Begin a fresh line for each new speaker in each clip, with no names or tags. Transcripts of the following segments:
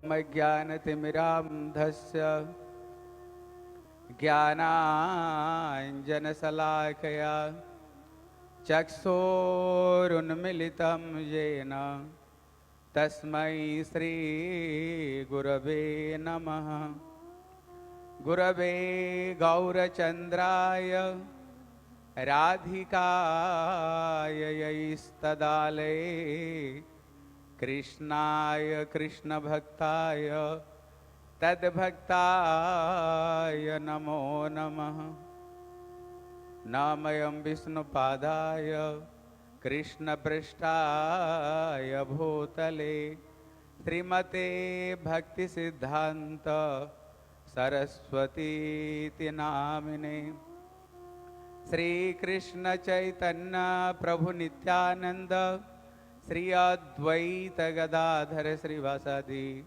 ज्ञानतिमिरान्धस्य ज्ञानाञ्जनशलाकया चक्षुरुन्मीलितं येन तस्मै श्रीगुरवे नमः। गुरवे गौरचन्द्राय राधिकाय यैस्तदालये कृष्णाय कृष्णभक्ताय तद्भक्ताय नमो नमः। नामयं विष्णुपादाय कृष्णपृष्ठाय भूतले श्रीमते भक्तिसिद्धान्त सरस्वतीति नामिने। श्रीकृष्ण चैतन्य प्रभु नित्यानंद श्री अद्वैत गदाधर श्रीवासादि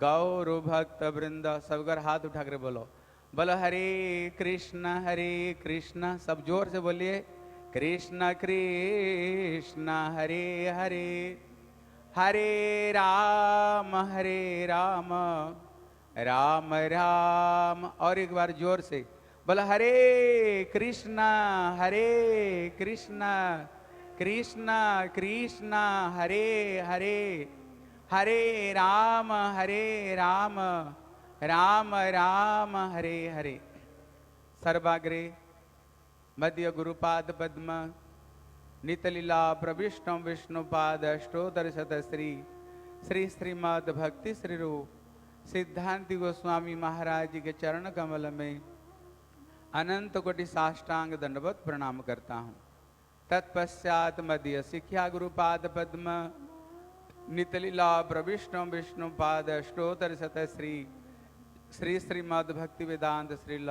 गौर भक्त वृंद। सब घर हाथ उठा कर बोलो बोलो हरे कृष्ण सब जोर से बोलिए कृष्ण कृष्ण हरे हरे हरे राम राम राम। और एक बार जोर से बोलो हरे कृष्ण कृष्ण कृष्ण हरे हरे हरे राम राम राम हरे हरे। सर्वाग्रे मध्य गुरुपाद पद्म नितलीला प्रविष्णु विष्णुपाद अष्टोत्तर शतश्री श्री श्रीमद् भक्ति श्री रूप सिद्धांति गोस्वामी महाराज जी के चरण कमल में अनंत कोटि साष्टांग दंडवत प्रणाम करता हूँ। तत्पश्चात मध्य शिक्षा गुरुपाद पद्म नितलीला प्रविष्णु विष्णुपाद अष्टोत्तर शतश्री श्री श्रीमद् भक्ति वेदांत श्रील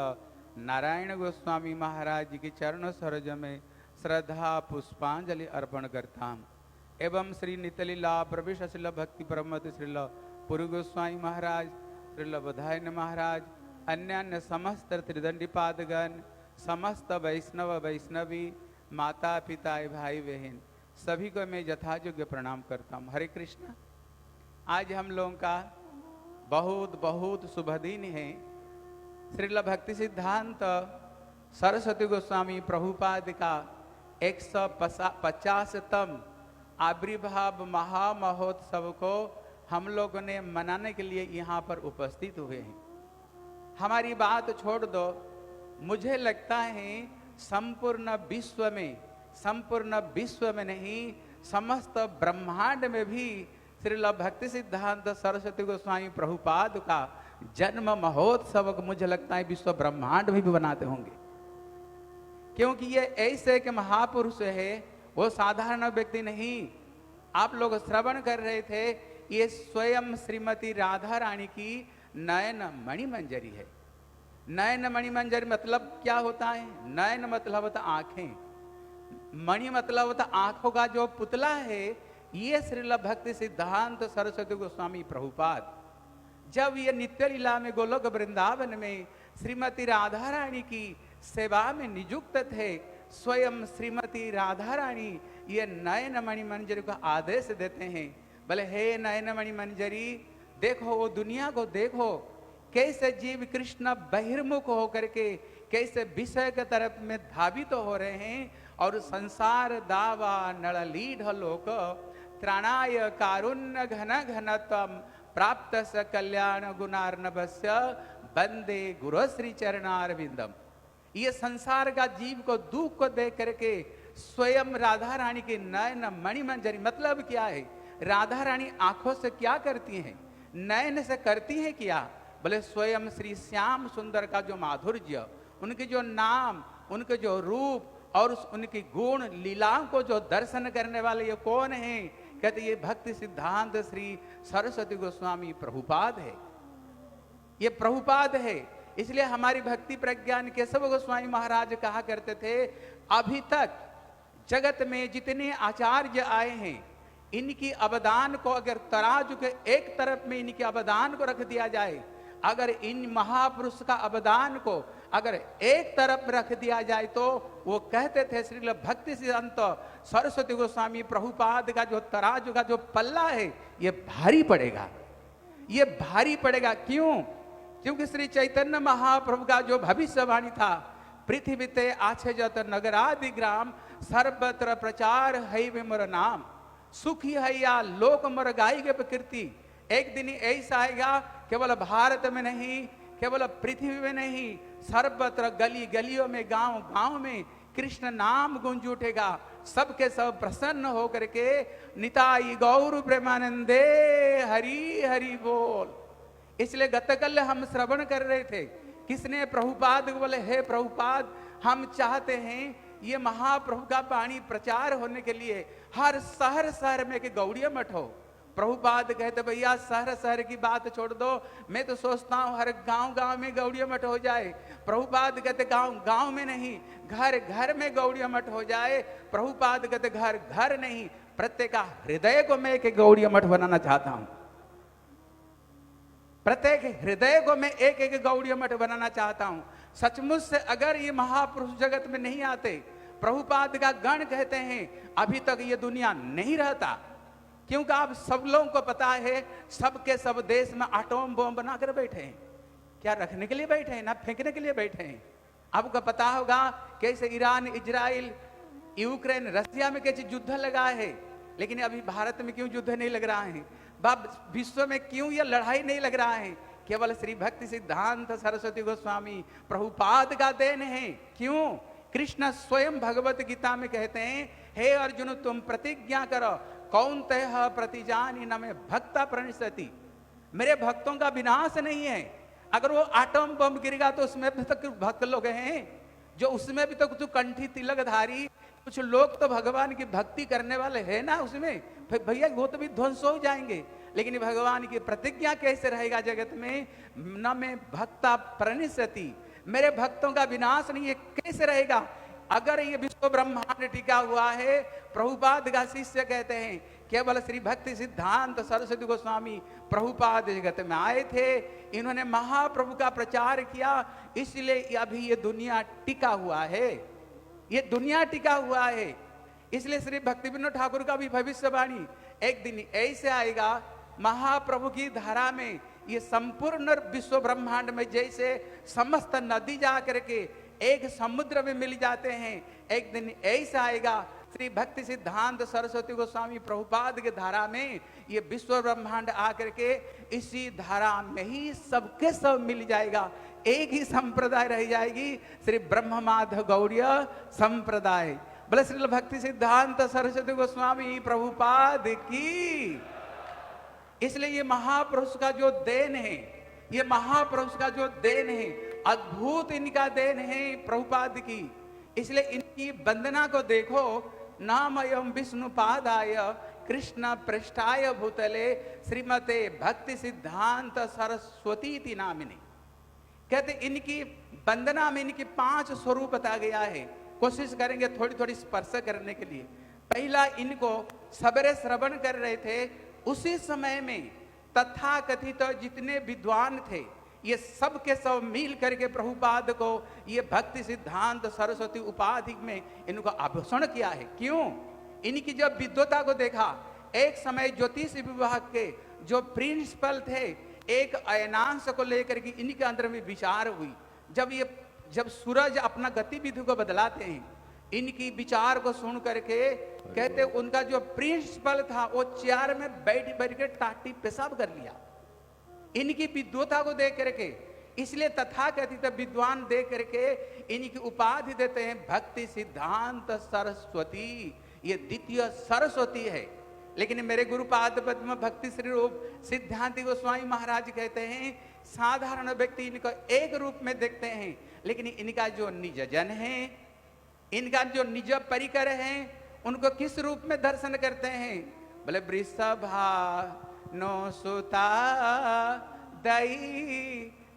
नारायण गोस्वामी महाराज जी के चरण सरोज में श्रद्धा पुष्पांजलि अर्पण करता हूँ। एवं श्री नितलीला प्रविष्ट श्रील भक्ति प्रमथ श्रील पूर्व गोस्वामी महाराज श्रील बधायन महाराज अन्य समस्त त्रिदंडीपादगण समस्त वैष्णव वैष्णवी माता पिता भाई बहन सभी को मैं यथायोग्य प्रणाम करता हूँ। हरे कृष्ण। आज हम लोगों का बहुत बहुत शुभ दिन है। श्रील भक्ति सिद्धांत सरस्वती गोस्वामी प्रभुपाद का 150तम आविर्भाव महामहोत्सव को हम लोगों ने मनाने के लिए यहाँ पर उपस्थित हुए हैं। हमारी बात छोड़ दो, मुझे लगता है संपूर्ण विश्व में नहीं समस्त ब्रह्मांड में भी श्रील भक्ति सिद्धांत सरस्वती गोस्वामी प्रभुपाद का जन्म महोत्सव को मुझे लगता है विश्व ब्रह्मांड में भी बनाते होंगे, क्योंकि ये ऐसे के महापुरुष है, वो साधारण व्यक्ति नहीं। आप लोग श्रवण कर रहे थे, ये स्वयं श्रीमती राधा रानी की नयन मणिमंजरी है। नयन मणिमंजरी मतलब क्या होता है? नयन मतलब होता आंखें, मणि मतलब होता आंखों का जो पुतला है। ये श्रील भक्ति सिद्धांत सरस्वती गोस्वामी प्रभुपाद जब ये नित्य लीला में गोलोक वृंदावन में श्रीमती राधा रानी की सेवा में नियुक्त थे, स्वयं श्रीमती राधा रानी ये नयन मणिमंजरी को आदेश देते हैं, बोले हे नयन मणिमंजरी देखो, वो दुनिया को देखो कैसे जीव कृष्ण बहिर्मुख होकर के कैसे विषय के तरफ में धावित तो हो रहे हैं। और संसार दावा नड़लीढ़ लोक त्राणाय कारुण्य घन घनत्वम प्राप्त स कल्याण गुणार्णवस्य वंदे गुरुश्री चरणारविंदम। ये संसार का जीव को दुख को देख करके स्वयं राधा रानी की नयन मणिमंजरी मतलब क्या है? राधा रानी आंखों से क्या करती हैं? नयन से करती हैं क्या? बोले स्वयं श्री श्याम सुंदर का जो माधुर्य, उनके जो नाम, उनके जो रूप और उनकी गुण लीलाओं को जो दर्शन करने वाले ये कौन है? कहते ये भक्ति सिद्धांत श्री सरस्वती गोस्वामी प्रभुपाद है। ये प्रभुपाद है। इसलिए हमारी भक्ति प्रज्ञान केशव गोस्वामी महाराज कहा करते थे, अभी तक जगत में जितने आचार्य आए हैं, इनकी अवदान को अगर तराजू के एक तरफ में इनके अवदान को रख दिया जाए, अगर इन महापुरुष का अवदान को अगर एक तरफ रख दिया जाए तो वो कहते थे श्रील भक्ति सिद्धांत सरस्वती गोस्वामी प्रभुपाद का जो तराजू का जो पल्ला है ये भारी पड़ेगा। ये भारी पड़ेगा। क्यों? क्योंकि श्री चैतन्य महाप्रभु का जो भविष्यवाणी था, पृथ्वी ते आछे जत नगरादि ग्राम, सर्वत्र प्रचार है विमर नाम, सुखी है या लोक मर गाई के प्रकृति। एक दिन ऐसा आएगा, केवल भारत में नहीं, केवल पृथ्वी में नहीं, सर्वत्र गली गलियों में, गांव गांव में कृष्ण नाम गूंज उठेगा। सबके सब प्रसन्न होकर के निताई गौर प्रेमानंदे हरि हरि बोल। इसलिए गतकल हम श्रवण कर रहे थे, किसने? प्रभुपाद को बोले, हे प्रभुपाद, हम चाहते हैं ये महाप्रभु का वाणी प्रचार होने के लिए हर शहर शहर में एक गौड़ीय मठ हो। प्रभुपाद कहते, भैया शहर शहर की बात छोड़ दो, मैं तो सोचता हूं हर गांव गांव में गौड़ीय मठ हो जाए। प्रभुपाद कहते, गांव गांव में नहीं, घर घर में गौड़ीय मठ हो जाए। प्रभुपाद कहते, घर घर नहीं, प्रत्येक हृदय को मैं एक गौड़ीय मठ बनाना चाहता हूं। प्रत्येक हृदय को मैं एक एक गौड़ीय मठ बनाना चाहता हूं। सचमुच से अगर ये महापुरुष जगत में नहीं आते, प्रभुपाद का गण कहते हैं अभी तक ये दुनिया नहीं रहता। क्योंकि आप सब लोगों को पता है, सबके सब देश में एटॉम बम बनाकर बैठे हैं। क्या रखने के लिए बैठे हैं? ना फेंकने के लिए बैठे हैं। आपको पता होगा कैसे ईरान, इजराइल, यूक्रेन, रसिया में कैसे युद्ध लगा है, लेकिन अभी भारत में क्यों युद्ध नहीं लग रहा है? विश्व में क्यों यह लड़ाई नहीं लग रहा है? केवल श्री भक्ति सिद्धांत सरस्वती गोस्वामी प्रभुपाद का देन है। क्यों? कृष्ण स्वयं भगवत गीता में कहते हैं, हे अर्जुन तुम प्रतिज्ञा करो, कौनतेह प्रतिजानी न में भक्ता प्रणश्यति। मेरे भक्तों का विनाश नहीं है। अगर वो एटम बम गिरेगा तो उसमें भी तक भक्त लोग हैं, जो उसमें भी तो कुछ कंठी तिलकधारी कुछ लोग तो भगवान की भक्ति करने वाले हैं ना उसमें। भैया वो तो भी ध्वंस हो जाएंगे, लेकिन भगवान की प्रतिज्ञा कैसे रहेगा जगत में? न में भक्ता प्रणश्यति, मेरे भक्तों का विनाश नहीं है। कैसे रहेगा? अगर ये विश्व ब्रह्मांड टिका हुआ है, प्रभुपाद का शिष्य कहते हैं, केवल श्री भक्ति सिद्धांत सरस्वती गोस्वामी प्रभुपाद जगत में आए थे, इन्होंने महाप्रभु का प्रचार किया, इसलिए अभी ये दुनिया टिका हुआ है। ये दुनिया टिका हुआ है। इसलिए श्री भक्ति विनोद ठाकुर का भी भविष्यवाणी, एक दिन ऐसे आएगा महाप्रभु की धारा में ये संपूर्ण विश्व ब्रह्मांड में जैसे समस्त नदी जा करके एक समुद्र में मिल जाते हैं, एक दिन ऐसा आएगा श्री भक्ति सिद्धांत सरस्वती गोस्वामी प्रभुपाद के धारा में ये विश्व ब्रह्मांड आकर के इसी धारा में ही सबके सब मिल जाएगा। एक ही संप्रदाय रह जाएगी, श्री ब्रह्म माधव गौड़ीय संप्रदाय। बोले श्री भक्ति सिद्धांत सरस्वती गोस्वामी प्रभुपाद की। इसलिए ये महापुरुष का जो देन है, ये महापुरुष का जो देन है, अद्भुत इनका देन है प्रभुपाद की। इसलिए इनकी वंदना को देखो, नामयम विष्णुपादाय कृष्ण पृष्ठाय भूतले श्रीमते भक्ति सिद्धांत सरस्वती नामिनी। कहते इनकी वंदना में इनकी 5 स्वरूप बता गया है। कोशिश करेंगे थोड़ी थोड़ी स्पर्श करने के लिए। पहला, इनको सवेरे श्रवण कर रहे थे, उसी समय में तथाकथित जितने विद्वान थे ये सब के सब मिल करके प्रभुपाद को ये भक्ति सिद्धांत सरस्वती उपाधि में इनको आभूषण किया है। क्यों? इनकी जब विद्वता को देखा, एक समय ज्योतिष विभाग के जो प्रिंसिपल थे, एक अयनांश को लेकर के इनके अंदर में विचार हुई। जब सूरज अपना गतिविधि को बदलाते हैं, इनकी विचार को सुन करके कहते उनका जो प्रिंसिपल था वो चेयर में बैठ बैठ के टाटी पेशाब कर लिया इनकी विद्वता को देख करके। इसलिए तथाकथित विद्वान देख करके इनकी उपाधि देते हैं भक्ति सिद्धांत सरस्वती। ये द्वितीय सरस्वती है। लेकिन मेरे गुरुपाद पद्म भक्ति श्री रूप सिद्धांति गोस्वामी महाराज कहते हैं साधारण व्यक्ति इनको एक रूप में देखते हैं, लेकिन इनका जो निज जन है, इनका जो निज परिकर है, उनको किस रूप में दर्शन करते हैं? बोले वृषभा नो सुता दई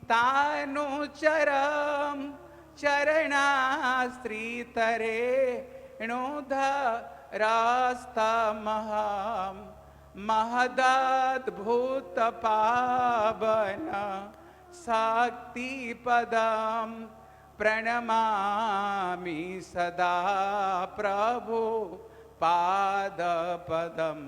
तानु चरम चरणास्त्री तरे णोध रास्तमहम महदद्भुत पावन शक्ति पदम प्रणमामि सदा प्रभु पाद पदम।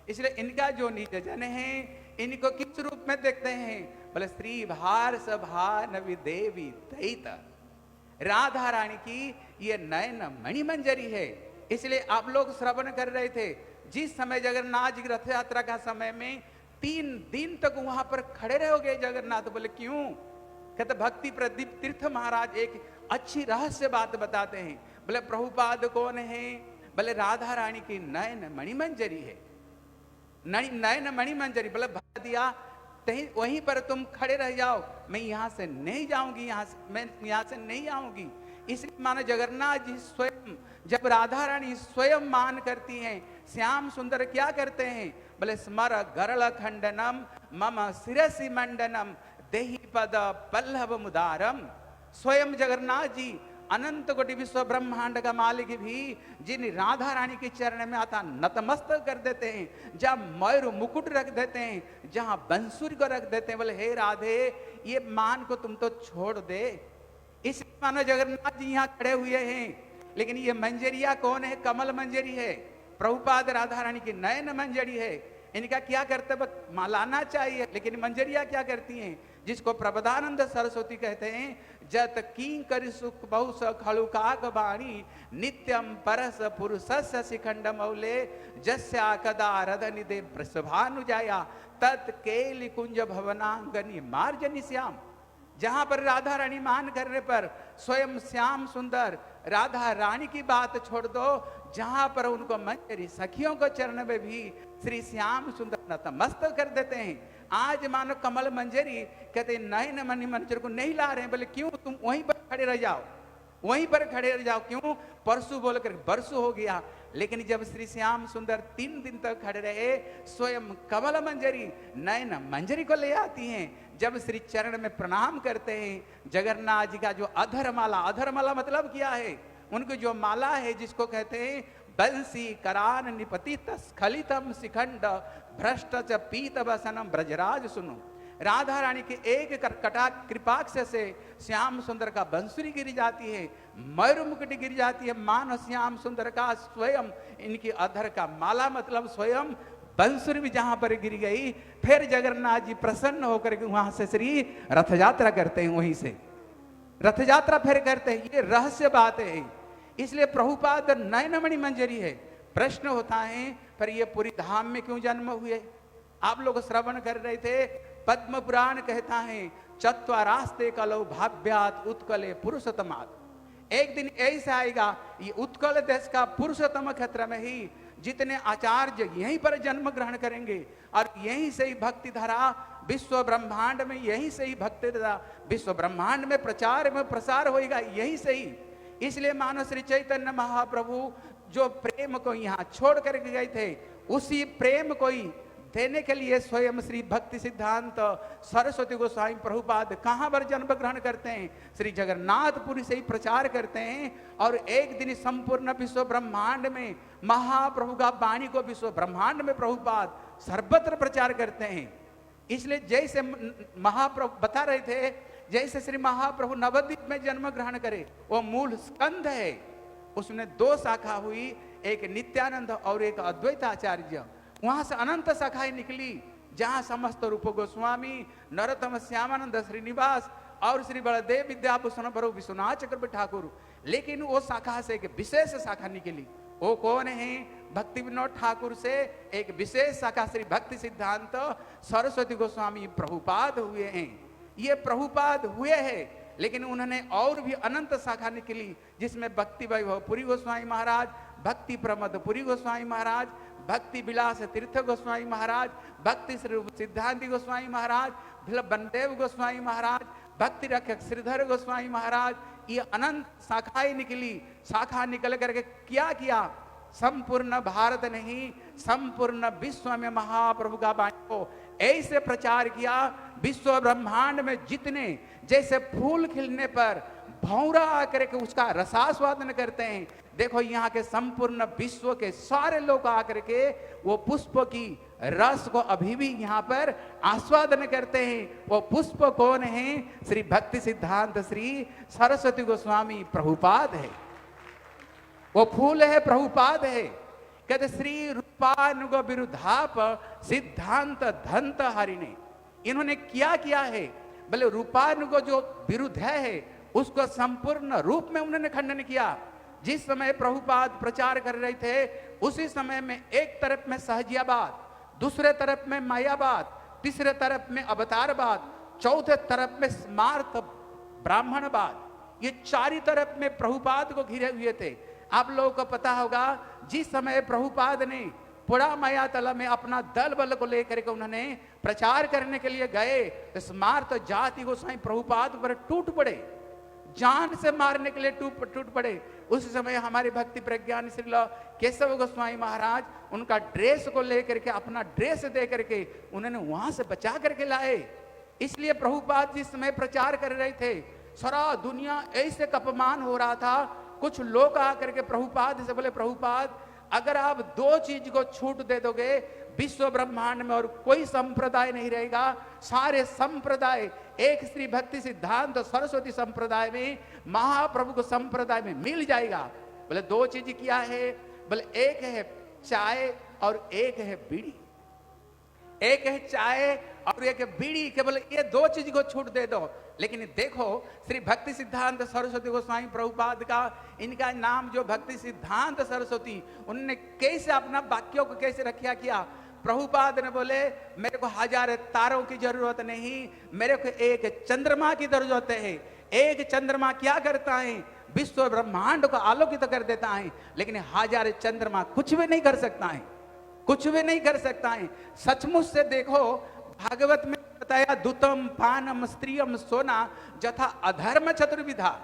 इसलिए इनका जो निज जन है, इनको किस रूप में देखते हैं? बोले श्री भार सभानवि देवी दयित, राधा रानी की ये नयन मणि मंजरी है। इसलिए आप लोग श्रवण कर रहे थे, जिस समय जगन्नाथ जी की रथ यात्रा का समय में 3 दिन तक वहां पर खड़े रहोगे जगन्नाथ। बोले क्यों? कहते भक्ति प्रदीप तीर्थ महाराज एक अच्छी रहस्य बात बताते हैं। बोले प्रभुपाद कौन है? बोले राधा रानी की नयन मणि मंजरी है, नयन मणि मंजरी। बोले भर दिया वहीं पर तुम खड़े रह जाओ, मैं यहां से नहीं जाऊंगी, मैं यहां से नहीं आऊंगी। इसलिए मानो जगन्नाथ जी स्वयं, जब राधा रानी स्वयं मान करती हैं, श्याम सुंदर क्या करते हैं? बोले स्मर गरल खंडनम मम शिरसि मंडनम देहि पद पल्लव मुदारम। स्वयं जगन्नाथ जी अनंत कोटि विश्व ब्रह्मांड का मालिक भी जिन राधा रानी के चरण में आता नतमस्तक कर देते हैं, जहां मयूर मुकुट रख देते हैं, जहां बंसुरी को रख देते हैं। बोले हे राधे, ये मान को तुम तो छोड़ दे। इस मानो जगन्नाथ जी यहाँ खड़े हुए हैं, लेकिन ये मंजरिया कौन है? कमल मंजरी है, प्रभुपाद राधा रानी की नयन मंजरी है। इनका क्या कर्तव्य? मालाना चाहिए, लेकिन मंजरिया क्या करती हैं? जिसको प्रबोधानंद सरस्वती कहते हैं, जत किंकर सुख बहुस खलुकाक बाणी नित्यम परस पुरुषस्य शिखंड मौले जस्या कदा रधनिदे वृषभानुजाया तत् केलि कुंज भवनांगनी मार्जनी श्याम। जहां पर राधा रानी मान करने पर स्वयं श्याम सुंदर राधा रानी की बात छोड़ दो, जहां पर उनको मंजरी सखियों को चरण में भी श्री श्याम सुंदर नतमस्तक कर देते हैं। आज मानो कमल मंजरी कहते नयन मणि मंजर को नहीं ला रहे हैं। बोले क्यों? तुम वहीं पर खड़े रह जाओ, वहीं पर खड़े रह जाओ। क्यों? परसों बोलकर बरसों हो गया। लेकिन जब श्री श्याम सुंदर 3 दिन तक खड़े रहे, स्वयं कमल मंजरी नयन मंजरी को ले आती हैं। जब श्री चरण में प्रणाम करते हैं, जगन्नाथ जी का जो अधरमाला, अधरमाला मतलब क्या है? उनकी जो माला है, जिसको कहते हैं बंसी करान निपतित स्खलितम शिखंड भ्रष्ट च पीत वसनम ब्रजराज सुनो। राधा रानी के एक कटा कृपाक्ष से श्याम सुंदर का बंसुरी गिर जाती है, मयूर मुकुट गिर जाती है। मान श्याम सुंदर का स्वयं इनकी अधर का माला मतलब स्वयं बंसुरी भी जहां पर गिर गई, फिर जगन्नाथ जी प्रसन्न होकर के वहां से श्री रथ यात्रा करते हैं, वहीं से रथ यात्रा फिर करते हैं। ये रहस्य बात है। इसलिए प्रभुपाद नयनमणि मंजरी है। प्रश्न होता है पर ये पूरी धाम में क्यों जन्म हुए? आप लोग श्रवण कर रहे थे, पद्म पुराण कहता है चत्वारास्ते कलौ भाव्यात उत्कले पुरुषोत्तमात्। एक दिन ऐसा आएगा, ये उत्कल देश का पुरुषोत्तम क्षेत्र में ही जितने आचार्य यहीं पर जन्म ग्रहण करेंगे और यहीं से ही भक्ति धारा विश्व ब्रह्मांड में, यहीं से ही भक्ति धारा विश्व ब्रह्मांड में प्रचार में प्रसार होएगा, यहीं से ही। इसलिए मानो श्री चैतन्य महाप्रभु जो प्रेम को यहाँ छोड़ कर गए थे, उसी प्रेम को ही देने के लिए स्वयं श्री भक्ति सिद्धांत सरस्वती गोस्वामी प्रभुपाद कहाँ पर जन्म ग्रहण करते हैं? श्री जगन्नाथपुरी से ही प्रचार करते हैं। और एक दिन संपूर्ण विश्व ब्रह्मांड में महाप्रभु का वाणी को विश्व ब्रह्मांड में प्रभुपाद सर्वत्र प्रचार करते हैं। इसलिए जैसे महाप्रभु बता रहे थे, जैसे श्री महाप्रभु नवद्वीप में जन्म ग्रहण करे, वो मूल स्कंद है, उसमें 2 शाखा हुई, एक नित्यानंद और एक अद्वैताचार्य। वहां से अनंत शाखाएं निकली, जहां समस्त रूप गोस्वामी, नरोत्तम श्यामानंद श्रीनिवास और श्री बलदेव विद्याभूषण प्रभु विश्वनाथ चक्रवर्ती ठाकुर। लेकिन वो शाखा से एक विशेष शाखा निकली। वो कौन है? भक्ति विनोद ठाकुर से एक विशेष शाखा श्री भक्ति सिद्धांत सरस्वती गोस्वामी प्रभुपाद हुए हैं। ये प्रभुपाद हुए हैं, लेकिन उन्होंने और भी अनंत शाखा निकली, जिसमें भक्ति वैभव पुरी गोस्वामी महाराज, भक्ति प्रमद पुरी गोस्वामी महाराज, भक्ति विलास तीर्थ गोस्वामी महाराज, भक्ति श्री सिद्धांति गोस्वामी महाराज, बलदेव गोस्वामी महाराज, भक्ति रक्षक श्रीधर गोस्वामी महाराज। ये अनंत शाखाएं निकली। शाखा निकल करके क्या किया? संपूर्ण भारत नहीं, संपूर्ण विश्व में महाप्रभु का वाणी को ऐसे प्रचार किया, विश्व ब्रह्मांड में जितने जैसे फूल खिलने पर भौरा आकर के उसका रसास्वादन करते हैं, देखो यहाँ के संपूर्ण विश्व के सारे लोग आकर के वो पुष्प की रस को अभी भी यहाँ पर आस्वादन करते हैं। वो पुष्प कौन है? श्री भक्ति सिद्धांत श्री सरस्वती गोस्वामी प्रभुपाद है। वो फूल है, प्रभुपाद है। कहते श्री रूपानुग विरुद्धाप सिद्धांत धंत हरिणे। इन्होंने क्या है, बोले रूपानुग जो विरुद्ध है उसको संपूर्ण रूप में उन्होंने खंडन किया। जिस समय प्रभुपाद प्रचार कर रहे थे उसी समय में एक तरफ में सहजियाबाद, दूसरे तरफ में मायावाद, तीसरे तरफ में अवतारवाद, चौथे तरफ में स्मार्त ब्राह्मणवाद, ये चारी तरफ में प्रभुपाद को घिरे हुए थे। आप लोगों को पता होगा जिस समय प्रभुपाद ने पुरा माया तला में अपना दल बल को लेकर के उन्होंने प्रचार करने के लिए गए तो स्मार्त जाति को साईं प्रभुपाद पर टूट पड़े, जान से मारने के लिए टूट पड़े। उस समय हमारे भक्ति प्रज्ञान श्री केशव गोस्वामी महाराज उनका ड्रेस को लेकर के, अपना ड्रेस दे करके उन्होंने वहां से बचा करके लाए। इसलिए प्रभुपाद जिस समय प्रचार कर रहे थे सारा दुनिया ऐसे अपमान हो रहा था। कुछ लोग आकर के प्रभुपाद से बोले, प्रभुपाद अगर आप दो चीज को छूट दे दोगे विश्व ब्रह्मांड में और कोई संप्रदाय नहीं रहेगा, सारे संप्रदाय एक श्री भक्ति सिद्धांत सरस्वती संप्रदाय में, महाप्रभु को संप्रदाय में मिल जाएगा। बोले दो चीज क्या है, बोले एक है चाय और एक है बीड़ी। एक है चाय और एक है बीड़ी के, बोले ये दो चीज को छूट दे दो। लेकिन देखो श्री भक्ति सिद्धांत सरस्वती गोस्वामी प्रभुपाद का, इनका नाम जो भक्ति सिद्धांत सरस्वती, उन्होंने कैसे अपना वाक्यों को कैसे रखा किया। प्रभुपाद ने बोले मेरे को 1000 तारों की जरूरत नहीं, मेरे को एक चंद्रमा की जरूरत है। एक चंद्रमा क्या करता है, विश्व ब्रह्मांड को आलोकित कर देता है, लेकिन 1000 चंद्रमा कुछ भी नहीं कर सकता है, कुछ भी नहीं कर सकता है। सचमुच से देखो भागवत में बताया दुतम पानम स्त्रियम सोना जथा अधर्म चतुर्विधा,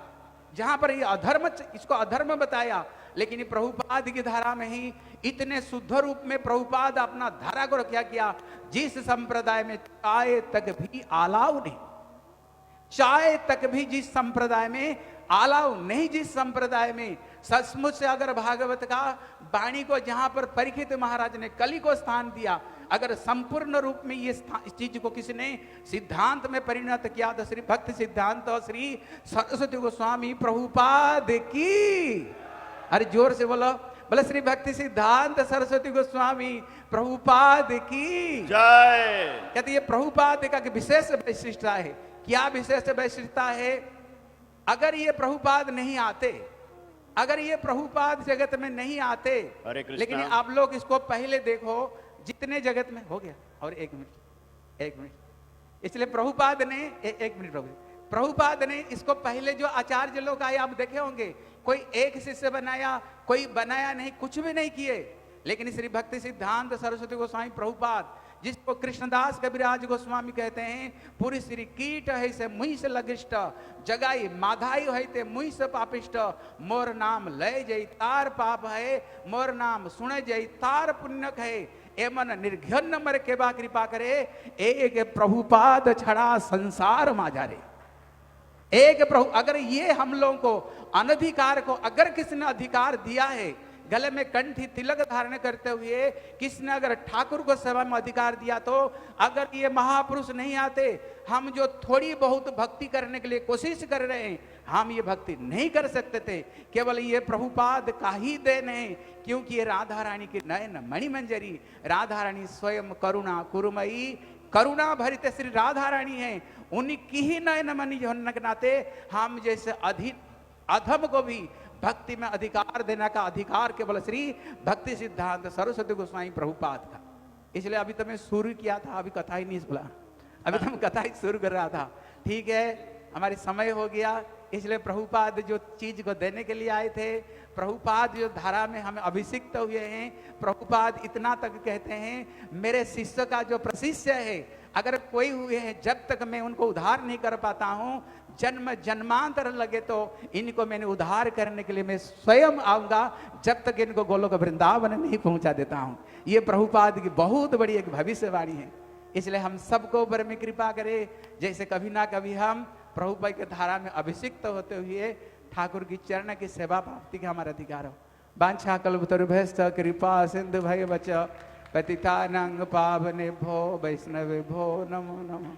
जहां पर ये अधर्म, इसको अधर्म बताया, लेकिन ये प्रभुपाद की धारा में ही इतने शुद्ध रूप में प्रभुपाद अपना धारा को रखा किया। जिस संप्रदाय में चाय तक भी अलाउ नहीं, चाय तक भी जिस संप्रदाय में अलाउ नहीं, जिस संप्रदाय में सचमुच से अगर भागवत का वाणी को जहां पर परीक्षित महाराज ने कली को स्थान दिया, अगर संपूर्ण रूप में ये इस चीज को किसने सिद्धांत में परिणत किया तो श्री भक्ति सिद्धांत और श्री सरस्वती गोस्वामी प्रभुपाद की, अरे जोर से बोलो, बोले श्री भक्ति सिद्धांत सरस्वती गोस्वामी प्रभुपाद की जय। कहते ये प्रभुपाद का विशेष वैशिष्टता है। क्या विशेष वैशिष्टता है, अगर ये प्रभुपाद नहीं आते, अगर ये प्रभुपाद जगत में नहीं आते, लेकिन आप लोग इसको पहले देखो जितने जगत में हो गया, और एक मिनट, इसलिए प्रभुपाद ने एक मिनट प्रभुपाद ने इसको पहले जो आचार्य लोग आए आप देखे होंगे, कोई एक शिष्य बनाया, कोई बनाया नहीं, कुछ भी नहीं किए। लेकिन श्री भक्ति सिद्धांत सरस्वती गोस्वामी प्रभुपाद, जिसको कृष्णदास कविराज गोस्वामी कहते हैं, पूरी श्री कीट है से मुई से लगिष्ट, जगाई माधाई है ते मुई से पापिष्ट, मोर नाम लय जई तार पाप है, मोर नाम सुने जई तार पुण्यक है, एमन निर्घ्न मर के बा कृपा करे, एक प्रभुपाद छड़ा संसार माजारे। एक प्रभु, अगर ये हम लोगों को अनधिकार को अगर किसने अधिकार दिया है, गले में कंठी तिलक धारण करते हुए किसने अगर ठाकुर को सेवा में अधिकार दिया, तो अगर ये महापुरुष नहीं आते, हम जो थोड़ी बहुत भक्ति करने के लिए कोशिश कर रहे हैं, हम ये भक्ति नहीं कर सकते थे। केवल ये प्रभुपाद का ही देन है, क्योंकि ये राधा रानी की नयन मणिमंजरी, राधा रानी स्वयं करुणा कुरुमयी, करुणा भरित श्री राधा रानी है, उनकी ही नयन मणि होने के नाते हम जैसे अधम को भी भक्ति में अधिकार देने का अधिकार केवल श्री भक्ति सिद्धांत सरस्वती गोस्वामी प्रभुपाद का। इसलिए अभी तो मैं शुरू किया था, अभी कथा ही नहीं बोला, अभी तो मैं कथा ही शुरू कर रहा था। ठीक है, हमारी समय हो गया, इसलिए प्रभुपाद जो चीज को देने के लिए आए थे, प्रभुपाद जो धारा में हमें अभिषिक्त हुए हैं, प्रभुपाद इतना तक कहते हैं, मेरे शिष्य का जो प्रशिष्य है, अगर कोई हुए हैं, जब तक मैं उनको उद्धार नहीं कर पाता हूं, जन्म जन्मांतर लगे तो इनको मैंने उद्धार करने के लिए मैं स्वयं आऊंगा, जब तक इनको गोलोक वृंदावन नहीं पहुंचा देता हूं। ये प्रभुपाद की बहुत बड़ी एक भविष्यवाणी है। इसलिए हम सबको ऊपर में कृपा करे, जैसे कभी ना कभी हम प्रभुपाद की धारा में अभिषिक्त होते हुए ठाकुर की चरण की सेवा प्राप्ति का हमारा अधिकार हो। वांछा कल्पतरुभ्यश्च कृपा सिंधु भयवच पतितानां पावनेभ्यो वैष्णवेभ्यो नमो नमः।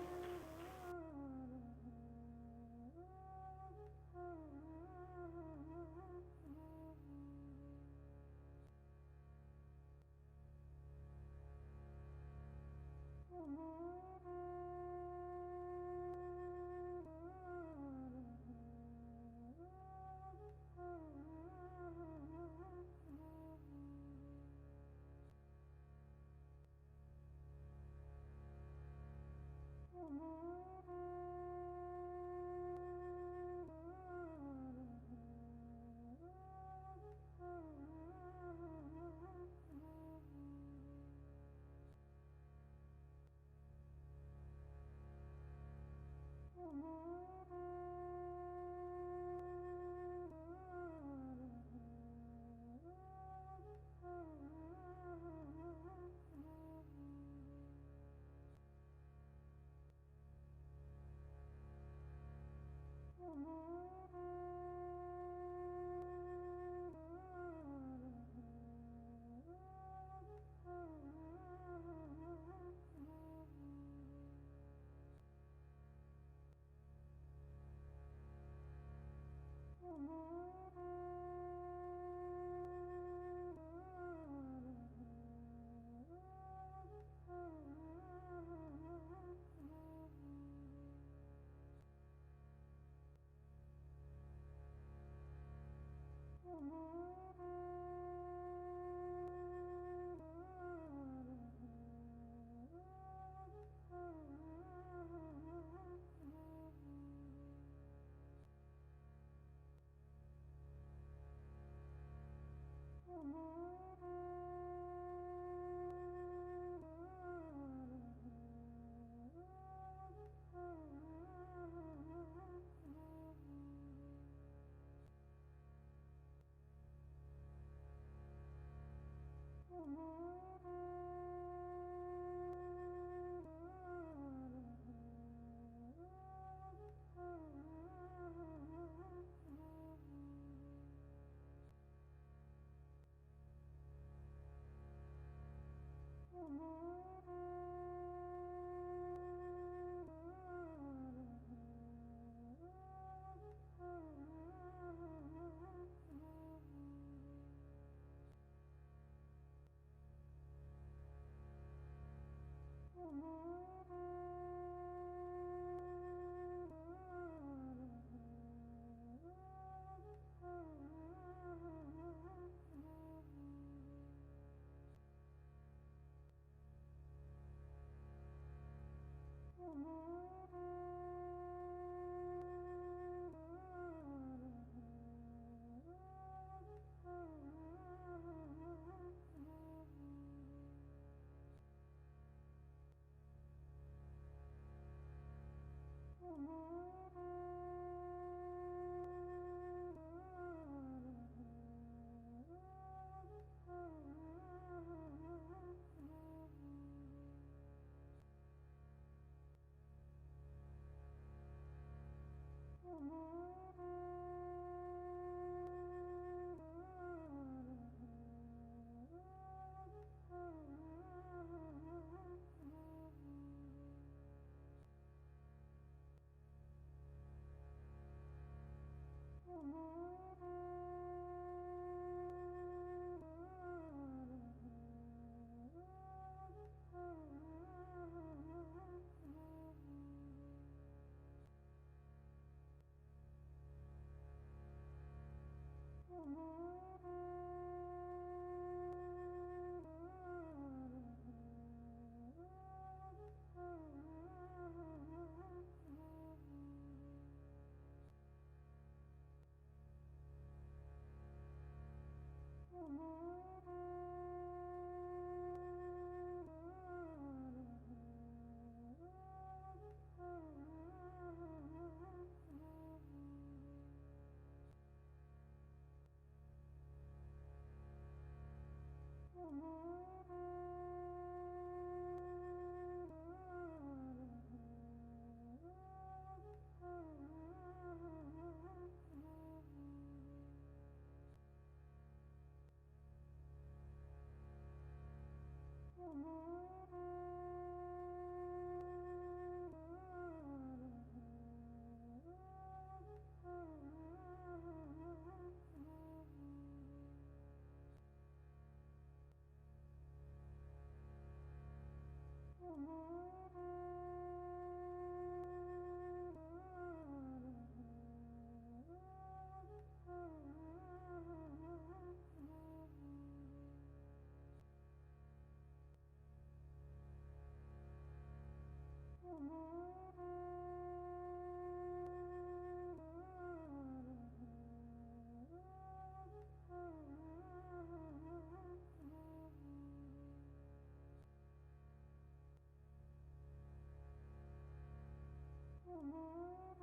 Mm-hmm.